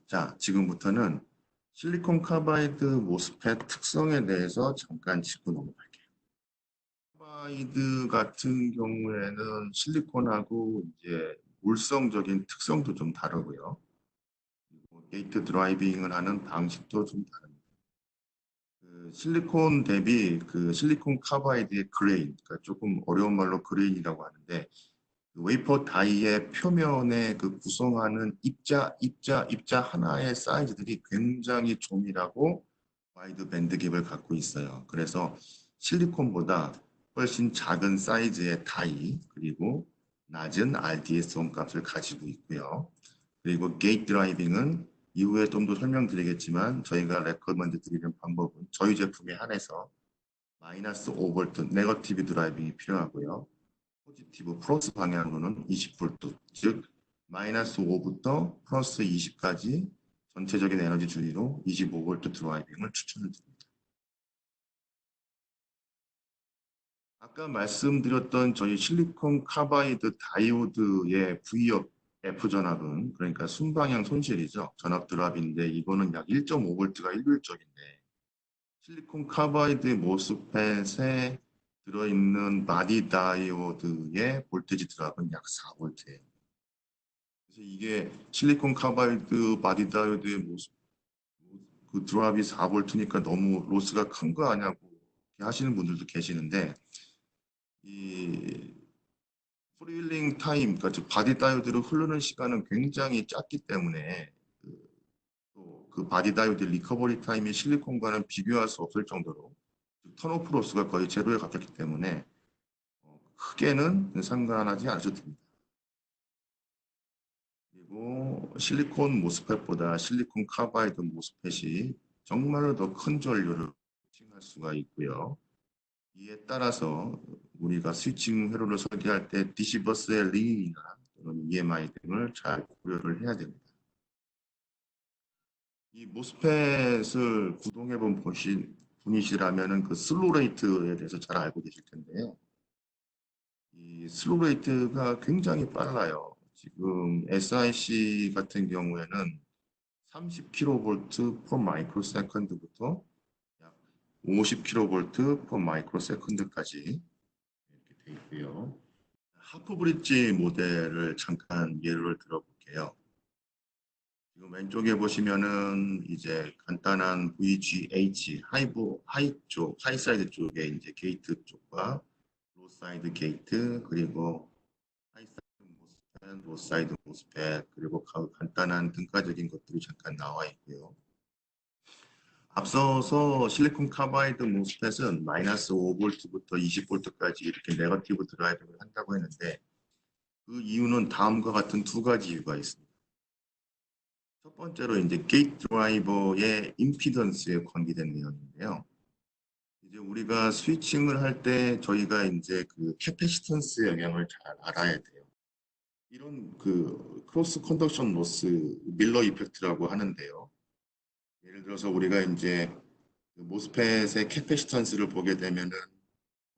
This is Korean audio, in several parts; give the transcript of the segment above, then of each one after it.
자, 지금부터는 실리콘 카바이드 모스펫 특성에 대해서 잠깐 짚고 넘어갈게요. 카바이드 같은 경우에는 실리콘하고 이제 물성적인 특성도 좀 다르고요. 그리고 게이트 드라이빙을 하는 방식도 좀 다릅니다. 그 실리콘 대비 그 실리콘 카바이드의 그레인, 그러니까 조금 어려운 말로 그레인이라고 하는데 그 웨이퍼 다이의 표면에 그 구성하는 입자 하나의 사이즈들이 굉장히 조밀하고 와이드 밴드 갭을 갖고 있어요. 그래서 실리콘보다 훨씬 작은 사이즈의 다이 그리고 낮은 RDS 값을 가지고 있고요. 그리고 게이트 드라이빙은 이후에 좀 더 설명드리겠지만 저희가 레코먼드 드리는 방법은 저희 제품에 한해서 마이너스 5V 네거티브 드라이빙이 필요하고요. 포지티브 플러스 방향으로는 20V, 즉 마이너스 5부터 플러스 20까지 전체적인 에너지 준위로 25V 드라이빙을 추천을 드립니다. 아까 말씀드렸던 저희 실리콘 카바이드 다이오드의 VF 전압은 그러니까 순방향 손실이죠. 전압 드랍인데 이거는 약 1.5V가 일률적인데 실리콘 카바이드 모스펫에 들어있는 바디 다이오드의 볼테지 드랍은 약 4V예요. 그래서 이게 실리콘 카바이드 바디 다이오드의 그 드랍이 4V니까 너무 로스가 큰 거 아냐고 하시는 분들도 계시는데 이 프리힐링 타임, 그러니까 즉 바디 다이오드로 흐르는 시간은 굉장히 짧기 때문에 그 바디 다이오드 리커버리 타임이 실리콘과는 비교할 수 없을 정도로 턴오프 로스가 거의 제로에 가깝기 때문에 크게는 상관하지 않으셔도 됩니다. 그리고 실리콘 모스펫보다 실리콘 카바이드 모스펫이 정말로 더 큰 전류를 스위칭할 수가 있고요. 이에 따라서 우리가 스위칭 회로를 설계할 때 디시버스의 링이나 또는 EMI 등을 잘 고려를 해야 됩니다. 이 모스펫을 구동해 본 분이시라면 그 슬로우 레이트에 대해서 잘 알고 계실 텐데요. 이 슬로우 레이트가 굉장히 빨라요. 지금 SIC 같은 경우에는 30kV per 마이크로세컨드부터 약 50kV per 마이크로세컨드까지 이렇게 돼 있고요. 하프 브릿지 모델을 잠깐 예를 들어볼게요. 지금 왼쪽에 보시면은 이제 간단한 VGH 하이 사이드 쪽에 이제 게이트 쪽과 로 사이드 게이트 그리고 하이 사이드 모스펫, 로 사이드 모스펫 그리고 간단한 등가적인 것들이 잠깐 나와 있고요. 앞서서 실리콘 카바이드 모스펫은 마이너스 5V부터 20V까지 이렇게 네거티브 드라이빙을 한다고 했는데 그 이유는 다음과 같은 두 가지 이유가 있습니다. 첫 번째로 이제 게이트 드라이버의 임피던스에 관계된 내용인데요. 이제 우리가 스위칭을 할 때 저희가 이제 그 캐패시턴스 영향을 잘 알아야 돼요. 이런 그 크로스 컨덕션 로스 밀러 이펙트라고 하는데요. 예를 들어서 우리가 이제 그 모스펫의 캐패시턴스를 보게 되면은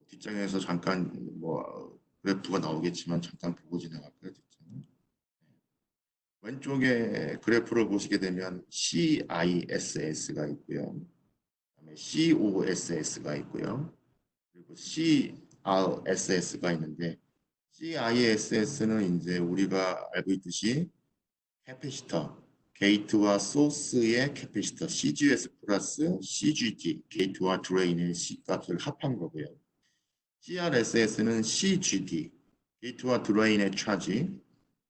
뒷장에서 잠깐 뭐 그래프가 나오겠지만 잠깐 보고 지나갈까요? 뒷장은? 왼쪽에 그래프를 보시게 되면 CISS가 있고요. 그다음에 COSS가 있고요. 그리고 CRSS가 있는데 CISS는 이제 우리가 알고 있듯이 캐패시터, 게이트와 소스의 캐패시터 CGS 플러스 CGD, 게이트와 드레인의 C 값을 합한 거고요. CRSS는 CGD, 게이트와 드레인의 차지,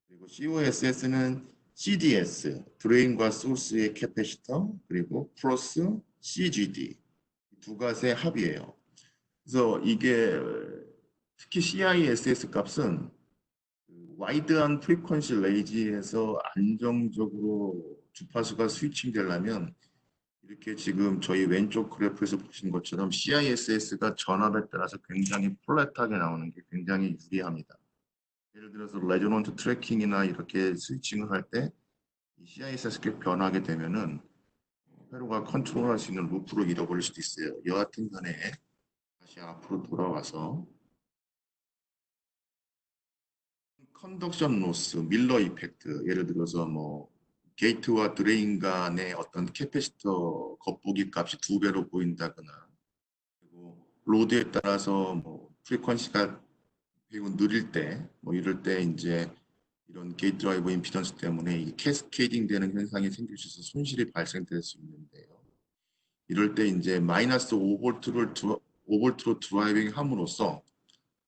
그리고 COSS는 CDS, 드레인과 소스의 캐패시터, 그리고 플러스 CGD, 두 가지의 합이에요. 그래서 이게 특히 CISS 값은 와이드한 프리퀀시 레이지에서 안정적으로 주파수가 스위칭 되려면 이렇게 지금 저희 왼쪽 그래프에서 보신 것처럼 CISS가 전압에 따라서 굉장히 플랫하게 나오는 게 굉장히 유리합니다. 예를 들어서 레조넌트 트래킹이나 이렇게 스위칭을 할 때 CISS가 변하게 되면은 회로가 컨트롤할 수 있는 루프로 잃어버릴 수도 있어요. 여하튼 간에 다시 앞으로 돌아와서 컨덕션 로스, 밀러 이펙트, 예를 들어서 뭐 게이트와 드레인 간의 어떤 캐패시터 겉보기 값이 2배로 보인다거나, 그리고 로드에 따라서 뭐 프리퀀시가 매우 느릴 때, 뭐 이럴 때 이제 이런 게이트 드라이버 임피던스 때문에 이 캐스케이딩 되는 현상이 생길 수 있어서 손실이 발생될 수 있는데요. 이럴 때 이제 마이너스 5볼트로 드라이빙 함으로써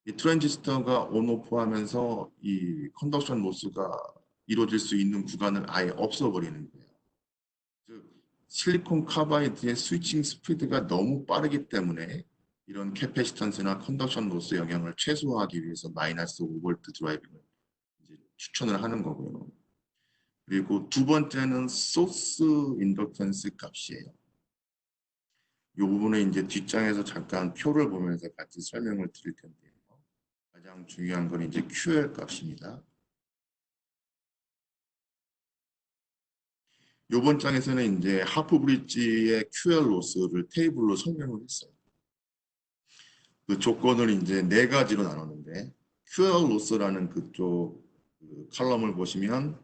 이 트랜지스터가 온오프 하면서 이 컨덕션 로스가 이루어질 수 있는 구간을 아예 없어버리는 거예요. 즉, 실리콘 카바이드의 스위칭 스피드가 너무 빠르기 때문에 이런 캐패시턴스나 컨덕션 로스 영향을 최소화하기 위해서 마이너스 5볼트 드라이빙을 이제 추천을 하는 거고요. 그리고 두 번째는 소스 인덕턴스 값이에요. 이 부분은 이제 뒷장에서 잠깐 표를 보면서 같이 설명을 드릴 텐데요. 가장 중요한 건 이제 QL 값입니다. 이번 장에서는 이제 하프 브릿지의 QL 로스를 테이블로 설명을 했어요. 그 조건을 이제 네 가지로 나눴는데 QL 로스라는 그쪽 그 칼럼을 보시면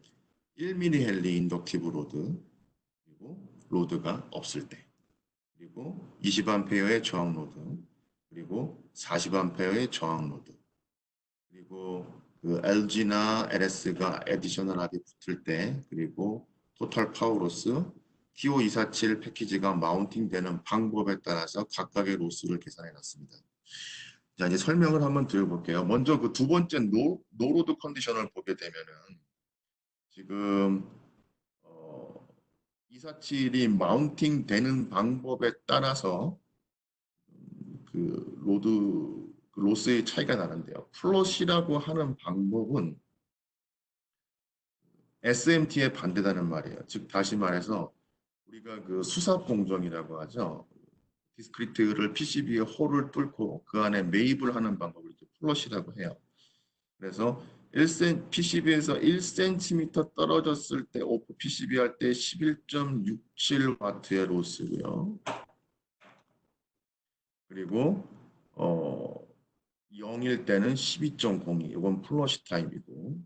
1mH 인덕티브 로드, 그리고 로드가 없을 때, 그리고 20A의 저항 로드, 그리고 40A의 저항 로드, 그리고 그 LG나 LS가 애디셔널하게 붙을 때, 그리고 토탈 파워로스, TO247 패키지가 마운팅되는 방법에 따라서 각각의 로스를 계산해 놨습니다. 자, 이제 설명을 한번 드려볼게요. 먼저 그 두 번째 노로드 컨디션을 보게 되면은 지금 247이 마운팅 되는 방법에 따라서 그 로스의 차이가 나는데요. 플롯이라고 하는 방법은 SMT에 반대다는 말이에요. 즉 다시 말해서 우리가 그 수삽 공정이라고 하죠. 디스크리트를 PCB에 홀을 뚫고 그 안에 매입을 하는 방법을 이제 플롯이라고 해요. 그래서 PCB에서 1cm 떨어졌을 때 오프 PCB 할 때 11.67W의 로스고요. 그리고 0일 때는 12.02. 이건 플러시 타입이고.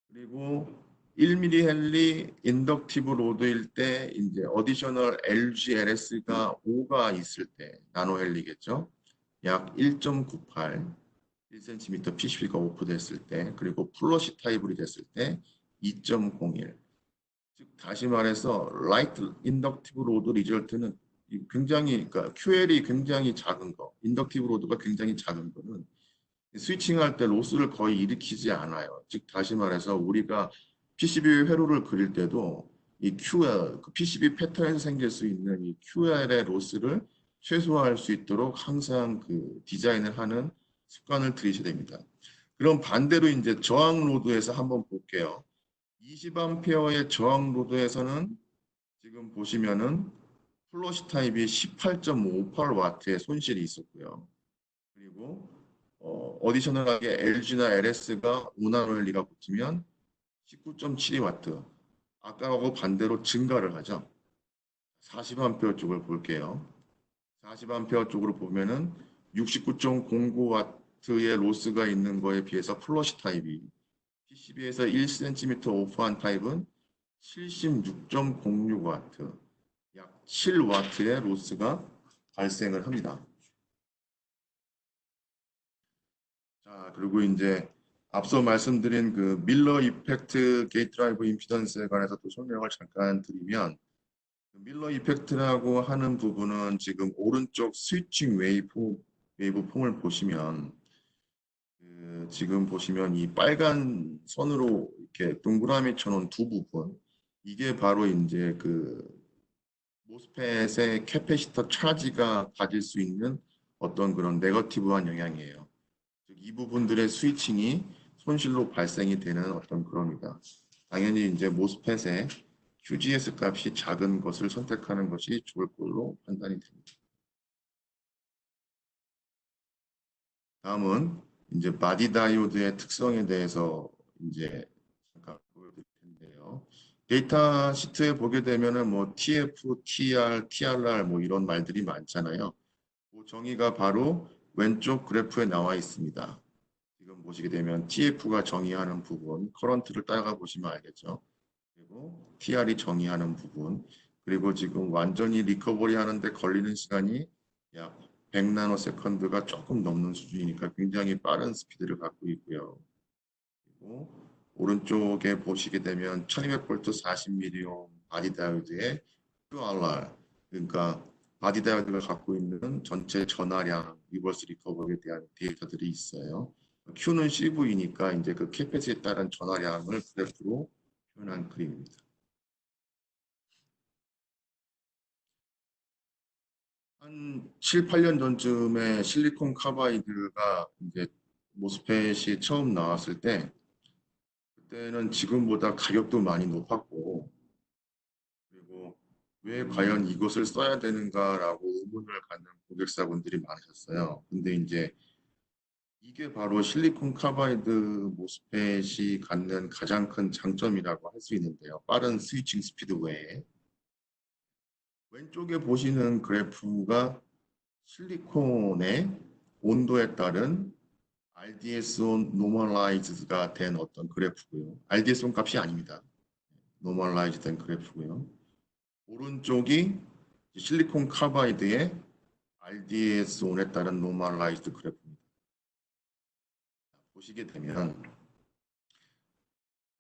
그리고 1mH 인덕티브 로드일 때 이제 어디셔널 LG/LS가 5가 있을 때 나노헬리겠죠. 약 1.98 1cm PCB가 오프됐을 때, 그리고 플러시 타입으로 됐을 때 2.01. 즉 다시 말해서 라이트 인덕티브 로드 리절트는 굉장히 그러니까 QL이 굉장히 작은 거, 인덕티브 로드가 굉장히 작은 거는 스위칭할 때 로스를 거의 일으키지 않아요. 즉 다시 말해서 우리가 PCB 회로를 그릴 때도 이 QL, 그 PCB 패턴에서 생길 수 있는 이 QL의 로스를 최소화할 수 있도록 항상 그 디자인을 하는 습관을 들이셔야 됩니다. 그럼 반대로 이제 저항 로드에서 한번 볼게요. 20A의 저항 로드에서는 지금 보시면은 플러시 타입이 18.58W의 손실이 있었고요. 그리고 어디셔널하게 LG나 LS가 5나노헬리가 붙으면 19.72W. 아까하고 반대로 증가를 하죠. 40A 쪽을 볼게요. 40A 쪽으로 보면은 69.09W의 로스가 있는 거에 비해서 플러시 타입이 PCB에서 1cm 오프한 타입은 76.06W, 약 7W의 로스가 발생을 합니다. 자, 그리고 이제 앞서 말씀드린 그 밀러 이펙트 게이트 드라이브 임피던스에 관해서 또 설명을 잠깐 드리면, 밀러 이펙트라고 하는 부분은 지금 오른쪽 스위칭 웨이브 폼을 보시면 지금 보시면 이 빨간 선으로 이렇게 동그라미 쳐놓은 두 부분, 이게 바로 이제 그 모스펫의 캐패시터 차지가 가질 수 있는 어떤 그런 네거티브한 영향이에요. 즉 이 부분들의 스위칭이 손실로 발생이 되는 어떤 그럽니다. 당연히 이제 모스펫의 QGS 값이 작은 것을 선택하는 것이 좋을 걸로 판단이 됩니다. 다음은 이제 바디 다이오드의 특성에 대해서 이제 잠깐 보여드릴 텐데요. 데이터 시트에 보게 되면은 뭐 TF, TR, TRR 뭐 이런 말들이 많잖아요. 그 정의가 바로 왼쪽 그래프에 나와 있습니다. 지금 보시게 되면 TF가 정의하는 부분, 커런트를 따라가 보시면 알겠죠. 그리고 TR이 정의하는 부분, 그리고 지금 완전히 리커버리 하는데 걸리는 시간이 약 100나노세컨드가 조금 넘는 수준이니까 굉장히 빠른 스피드를 갖고 있고요. 그리고 오른쪽에 보시게 되면 1200V 40mΩ 바디 다이오드의 QRR, 그러니까 바디 다이오드가 갖고 있는 전체 전하량 리버스 리커버리에 대한 데이터들이 있어요. Q는 CV니까 이제 그 캐패시티에 따른 전하량을 그래프로 표현한 그림입니다. 한 7, 8년 전쯤에 실리콘 카바이드가 이제 모스펫이 처음 나왔을 때 그때는 지금보다 가격도 많이 높았고, 그리고 왜 과연 이것을 써야 되는가라고 의문을 갖는 고객사분들이 많으셨어요. 근데 이제 이게 바로 실리콘 카바이드 모스펫이 갖는 가장 큰 장점이라고 할 수 있는데요. 빠른 스위칭 스피드 외에 왼쪽에 보시는 그래프가 실리콘의 온도에 따른 RDS-on normalize가 된 어떤 그래프고요. RDS-on 값이 아닙니다. normalize 된 그래프고요. 오른쪽이 실리콘 카바이드의 RDS-on에 따른 normalized 그래프입니다. 보시게 되면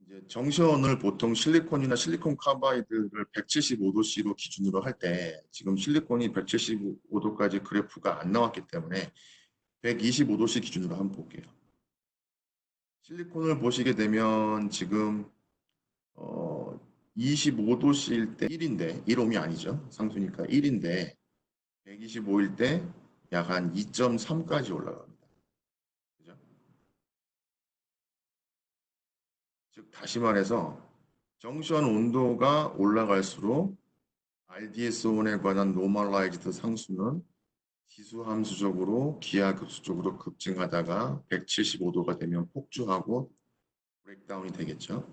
이제 정션을 보통 실리콘이나 실리콘 카바이드를 175도씨로 기준으로 할 때 지금 실리콘이 175도까지 그래프가 안 나왔기 때문에 125도씨 기준으로 한번 볼게요. 실리콘을 보시게 되면 지금 25도씨일 때 1인데 1옴이 아니죠. 상수니까 1인데 125일 때 약 한 2.3까지 올라갑니다. 그죠? 즉 다시 말해서 정션 온도가 올라갈수록 RDS-on에 관한 노멀라이즈드 상수는 지수함수적으로 기하급수적으로 급증하다가 175도가 되면 폭주하고 브레이크다운이 되겠죠.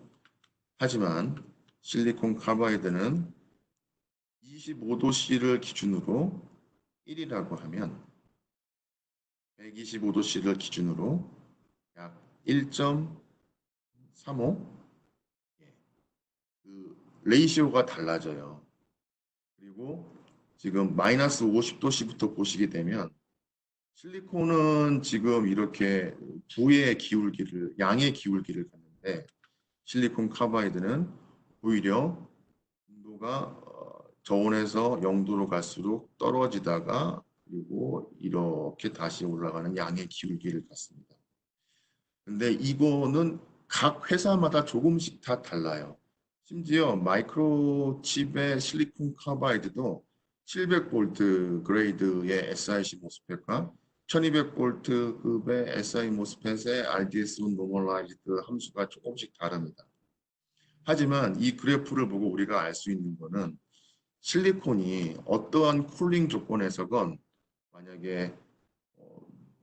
하지만 실리콘 카바이드는 25도씨를 기준으로 1이라고 하면 125도씨를 기준으로 약 1.35 그 레이시오가 달라져요. 그리고 지금 마이너스 50도씨부터 보시게 되면 실리콘은 지금 이렇게 부의 기울기를 양의 기울기를 갖는데 실리콘 카바이드는 오히려 온도가 저온에서 0도로 갈수록 떨어지다가 그리고 이렇게 다시 올라가는 양의 기울기를 갖습니다. 근데 이거는 각 회사마다 조금씩 다 달라요. 심지어 마이크로칩의 실리콘 카바이드도 700V 그레이드의 SiC 모스펫과 1200V 급의 SI 모스펫의 RDS 노멀라이즈드 함수가 조금씩 다릅니다. 하지만 이 그래프를 보고 우리가 알 수 있는 것은 실리콘이 어떠한 쿨링 조건에서건 만약에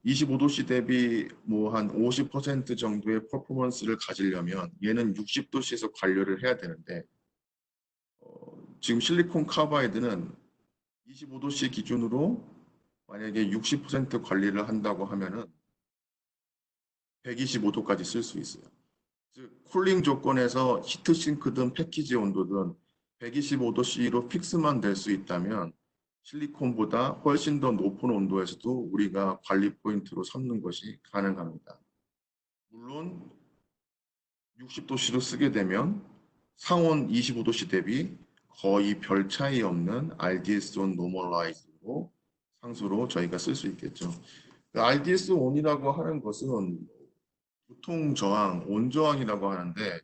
25도씨 대비 뭐 한 50% 정도의 퍼포먼스를 가지려면 얘는 60도씨에서 관리를 해야 되는데 지금 실리콘 카바이드는 25도씨 기준으로 만약에 60% 관리를 한다고 하면은 125도까지 쓸 수 있어요. 즉 쿨링 조건에서 히트싱크든 패키지 온도든 125도씨로 픽스만 될 수 있다면 실리콘보다 훨씬 더 높은 온도에서도 우리가 관리 포인트로 삼는 것이 가능합니다. 물론 60도씨로 쓰게 되면 상온 25도씨 대비 거의 별 차이 없는 RDS-on normalize로 상수로 저희가 쓸 수 있겠죠. RDS-on이라고 하는 것은 보통 저항, 온저항이라고 하는데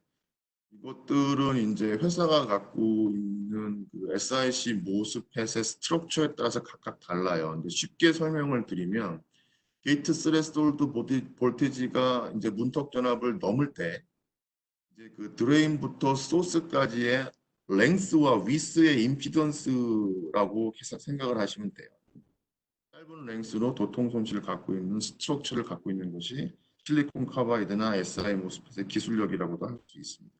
이것들은 이제 회사가 갖고 있는 그 SiC 모스펫의 스트럭처에 따라서 각각 달라요. 근데 쉽게 설명을 드리면 게이트 스레스홀드 볼테이지가 이제 문턱 전압을 넘을 때 이제 그 드레인부터 소스까지의 랭스와 위스의 임피던스라고 생각을 하시면 돼요. 짧은 랭스로 도통 손실을 갖고 있는 스트럭처를 갖고 있는 것이 실리콘 카바이드나 SI 모스펫의 기술력이라고도 할 수 있습니다.